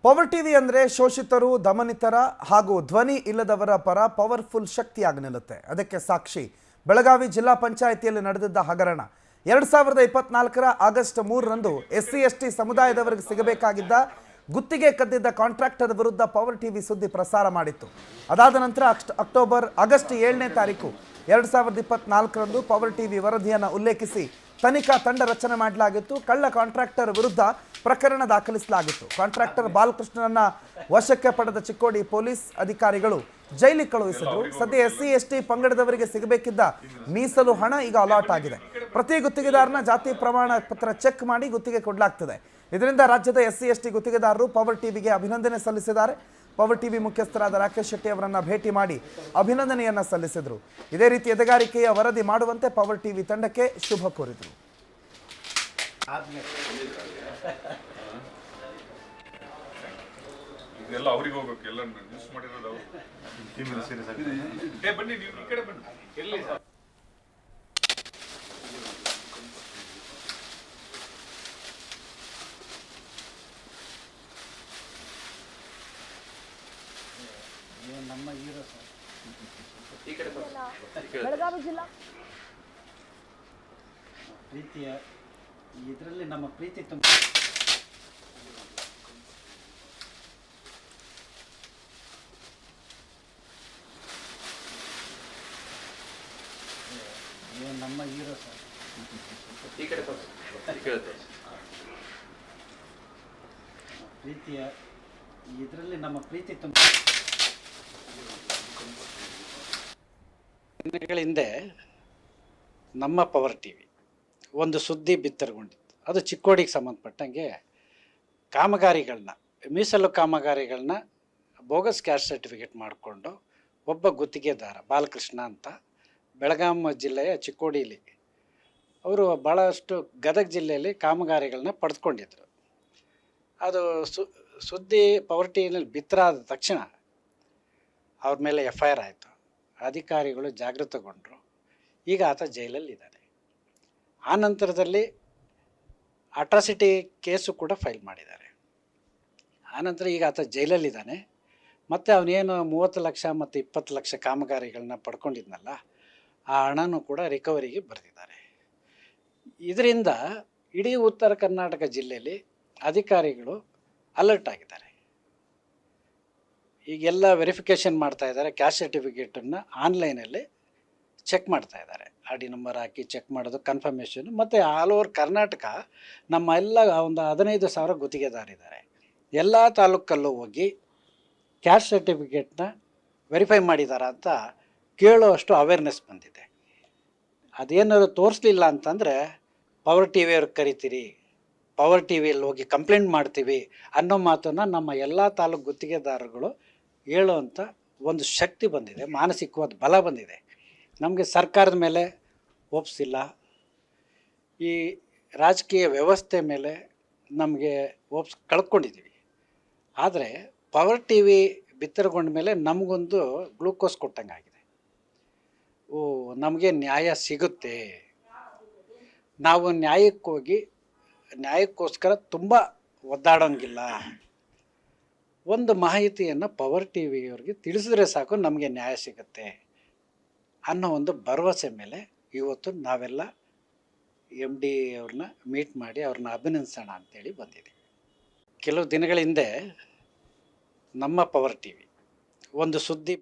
Power TV ಅಂದರೆ ಶೋಷಿತರು, ದಮನಿತರ ಹಾಗೂ ಧ್ವನಿ ಇಲ್ಲದವರ ಪರ ಪವರ್ಫುಲ್ ಶಕ್ತಿಯಾಗಿ ನಿಲ್ಲುತ್ತೆ. ಅದಕ್ಕೆ ಸಾಕ್ಷಿ ಬೆಳಗಾವಿ ಜಿಲ್ಲಾ ಪಂಚಾಯಿತಿಯಲ್ಲಿ ನಡೆದಿದ್ದ ಹಗರಣ. 2024ರ ಆಗಸ್ಟ್ 3ರಂದು SC/ST ಸಮುದಾಯದವರಿಗೆ ಸಿಗಬೇಕಾಗಿದ್ದ ಗುತ್ತಿಗೆ ಕದ್ದಿದ್ದ ಕಾಂಟ್ರಾಕ್ಟರ್ ವಿರುದ್ಧ ಪವರ್ ಟಿವಿ ಸುದ್ದಿ ಪ್ರಸಾರ ಮಾಡಿತ್ತು. ಅದಾದ ನಂತರ ಆಗಸ್ಟ್ 7ನೇ ತಾರೀಕು 2024ರಂದು ಪವರ್ ಟಿವಿ ವರದಿಯನ್ನು ಉಲ್ಲೇಖಿಸಿ ತನಿಖಾ ತಂಡ ರಚನೆ ಮಾಡಲಾಗಿತ್ತು. ಕಳ್ಳ ಕಾಂಟ್ರಾಕ್ಟರ್ ವಿರುದ್ಧ ಪ್ರಕರಣ ದಾಖಲಿಸಲಾಗಿತ್ತು. ಕಾಂಟ್ರಾಕ್ಟರ್ ಬಾಲಕೃಷ್ಣನನ್ನ ವಶಕ್ಕೆ ಪಡೆದ ಚಿಕ್ಕೋಡಿ ಪೊಲೀಸ್ ಅಧಿಕಾರಿಗಳು ಜೈಲಿಗೆ ಕಳುಹಿಸಿದ್ರು. ಸದ್ಯ SC/ST ಪಂಗಡದವರಿಗೆ ಸಿಗಬೇಕಿದ್ದ ಮೀಸಲು ಹಣ ಈಗ ಅಲಾಟ್ ಆಗಿದೆ. ಪ್ರತಿ ಗುತ್ತಿಗೆದಾರನ ಜಾತಿ ಪ್ರಮಾಣ ಪತ್ರ ಚೆಕ್ ಮಾಡಿ ಗುತ್ತಿಗೆ ಕೊಡಲಾಗ್ತದೆ. ಇದರಿಂದ ರಾಜ್ಯದ SC/ST ಗುತ್ತಿಗೆದಾರರು ಪವರ್ ಟಿವಿಗೆ ಅಭಿನಂದನೆ ಸಲ್ಲಿಸಿದ್ದಾರೆ. ಪವರ್ ಟಿವಿ ಮುಖ್ಯಸ್ಥರಾದ ರಾಕೇಶ್ ಶೆಟ್ಟಿ ಅವರನ್ನ ಭೇಟಿ ಮಾಡಿ ಅಭಿನಂದನೆಯನ್ನ ಸಲ್ಲಿಸಿದರು. ಇದೇ ರೀತಿ ಎದೆಗಾರಿಕೆಯ ವರದಿ ಮಾಡುವಂತೆ ಪವರ್ ಟಿವಿ ತಂಡಕ್ಕೆ ಶುಭ ಕೋರಿದರು. ಇದೆಲ್ಲ ಅವರಿಗೆ ಹೋಗಬೇಕು, ಎಲ್ಲ ನ್ಯೂಸ್ ಮಾಡಿರೋದು ಅವರು. ಬನ್ನಿ, ನೀವು ಈ ಕಡೆ ಬನ್ನಿ. ಎಲ್ಲಿ ನಮ್ಮ ಹೀರೋ ಸರ್, ಬೆಳಗಾವಿ ಜಿಲ್ಲಾ ಪ್ರೀತಿಯ ಇದರಲ್ಲಿ ನಮ್ಮ ಪ್ರೀತಿ ತುಂಬ. ನಮ್ಮ ಹೀರೋ ಸರ್, ಪ್ರೀತಿಯ ಇದರಲ್ಲಿ ನಮ್ಮ ಪ್ರೀತಿ ತುಂಬ. ದಿನಗಳ ಹಿಂದೆ ನಮ್ಮ ಪವರ್ ಟಿವಿ ಒಂದು ಸುದ್ದಿ ಬಿತ್ತರಗೊಂಡಿತ್ತು. ಅದು ಚಿಕ್ಕೋಡಿಗೆ ಸಂಬಂಧಪಟ್ಟಂಗೆ ಕಾಮಗಾರಿಗಳನ್ನ, ಮೀಸಲು ಕಾಮಗಾರಿಗಳನ್ನ ಬೋಗಸ್ ಕ್ಯಾಸ್ಟ್ ಸರ್ಟಿಫಿಕೇಟ್ ಮಾಡಿಕೊಂಡು ಒಬ್ಬ ಗುತ್ತಿಗೆದಾರ ಬಾಲಕೃಷ್ಣ ಅಂತ ಬೆಳಗಾವಿ ಜಿಲ್ಲೆಯ ಚಿಕ್ಕೋಡಿಲಿ ಅವರು ಭಾಳಷ್ಟು ಗದಗ ಜಿಲ್ಲೆಯಲ್ಲಿ ಕಾಮಗಾರಿಗಳನ್ನ ಪಡೆದುಕೊಂಡಿದ್ರು. ಅದು ಸುದ್ದಿ ಪವರ್ ಟಿವಿನಲ್ಲಿ ಬಿತ್ತರಾದ ತಕ್ಷಣ ಅವ್ರ ಮೇಲೆ FIR ಆಯಿತು. ಅಧಿಕಾರಿಗಳು ಜಾಗೃತಗೊಂಡರು. ಈಗ ಆತ ಜೈಲಲ್ಲಿದ್ದಾನೆ. ಆ ನಂತರದಲ್ಲಿ ಅಟ್ರಾಸಿಟಿ ಕೇಸು ಕೂಡ ಫೈಲ್ ಮಾಡಿದ್ದಾರೆ. ಆನಂತರ ಈಗ ಆತ ಜೈಲಲ್ಲಿದ್ದಾನೆ. ಮತ್ತು ಅವನೇನು 30 ಲಕ್ಷ ಮತ್ತು 20 ಲಕ್ಷ ಕಾಮಗಾರಿಗಳನ್ನ ಪಡ್ಕೊಂಡಿದ್ನಲ್ಲ, ಆ ಹಣನೂ ಕೂಡ ರಿಕವರಿಗೆ ಬರೆದಿದ್ದಾರೆ. ಇದರಿಂದ ಇಡೀ ಉತ್ತರ ಕರ್ನಾಟಕ ಜಿಲ್ಲೆಯಲ್ಲಿ ಅಧಿಕಾರಿಗಳು ಅಲರ್ಟ್ ಆಗಿದ್ದಾರೆ. ಈಗೆಲ್ಲ ವೆರಿಫಿಕೇಷನ್ ಮಾಡ್ತಾ ಇದ್ದಾರೆ. ಕ್ಯಾಸ್ಟ್ ಸರ್ಟಿಫಿಕೇಟನ್ನು ಆನ್ಲೈನಲ್ಲಿ ಚೆಕ್ ಮಾಡ್ತಾ ಇದ್ದಾರೆ. ID ನಂಬರ್ ಹಾಕಿ ಚೆಕ್ ಮಾಡೋದು, ಕನ್ಫರ್ಮೇಷನ್. ಮತ್ತು ಆಲ್ ಓವರ್ ಕರ್ನಾಟಕ ನಮ್ಮ ಎಲ್ಲ ಒಂದು 15,000 ಗುತ್ತಿಗೆದಾರಿದ್ದಾರೆ. ಎಲ್ಲ ತಾಲೂಕಲ್ಲೂ ಹೋಗಿ ಕ್ಯಾಸ್ಟ್ ಸರ್ಟಿಫಿಕೇಟ್ನ ವೆರಿಫೈ ಮಾಡಿದಾರ ಅಂತ ಕೇಳೋಷ್ಟು ಅವೇರ್ನೆಸ್ ಬಂದಿದೆ. ಅದೇನಾದ್ರು ತೋರಿಸ್ಲಿಲ್ಲ ಅಂತಂದರೆ ಪವರ್ ಟಿವಿಯವ್ರಿಗೆ ಕರಿತೀರಿ, ಪವರ್ ಟಿವಿಯಲ್ಲಿ ಹೋಗಿ ಕಂಪ್ಲೇಂಟ್ ಮಾಡ್ತೀವಿ ಅನ್ನೋ ಮಾತನ್ನು ನಮ್ಮ ಎಲ್ಲ ತಾಲೂಕು ಗುತ್ತಿಗೆದಾರರುಗಳು ಹೇಳುವಂಥ ಒಂದು ಶಕ್ತಿ ಬಂದಿದೆ, ಮಾನಸಿಕವಾದ ಬಲ ಬಂದಿದೆ. ನಮಗೆ ಸರ್ಕಾರದ ಮೇಲೆ ಒಪ್ಸಿಲ್ಲ, ಈ ರಾಜಕೀಯ ವ್ಯವಸ್ಥೆ ಮೇಲೆ ನಮಗೆ ಕಳ್ಕೊಂಡಿದ್ದೀವಿ. ಆದರೆ ಪವರ್ ಟಿವಿ ಬಿತ್ತರಗೊಂಡ ಮೇಲೆ ನಮಗೊಂದು ಗ್ಲೂಕೋಸ್ ಕೊಟ್ಟಂಗಾಗಿದೆ. ನಮಗೆ ನ್ಯಾಯ ಸಿಗುತ್ತೆ. ನಾವು ನ್ಯಾಯಕ್ಕೋಸ್ಕರ ತುಂಬ ಒದ್ದಾಡೋಂಗಿಲ್ಲ. ಒಂದು ಮಾಹಿತಿಯನ್ನು ಪವರ್ ಟಿವಿಯವ್ರಿಗೆ ತಿಳಿಸಿದ್ರೆ ಸಾಕು, ನಮಗೆ ನ್ಯಾಯ ಸಿಗುತ್ತೆ ಅನ್ನೋ ಒಂದು ಭರವಸೆ ಮೇಲೆ ಇವತ್ತು ನಾವೆಲ್ಲ MD ಅವ್ರನ್ನ ಮೀಟ್ ಮಾಡಿ ಅವ್ರನ್ನ ಅಭಿನಂದಿಸೋಣ ಅಂತೇಳಿ ಬಂದಿದ್ದೀವಿ. ಕೆಲವು ದಿನಗಳ ಹಿಂದೆ ನಮ್ಮ ಪವರ್ ಟಿವಿ ಒಂದು ಸುದ್ದಿ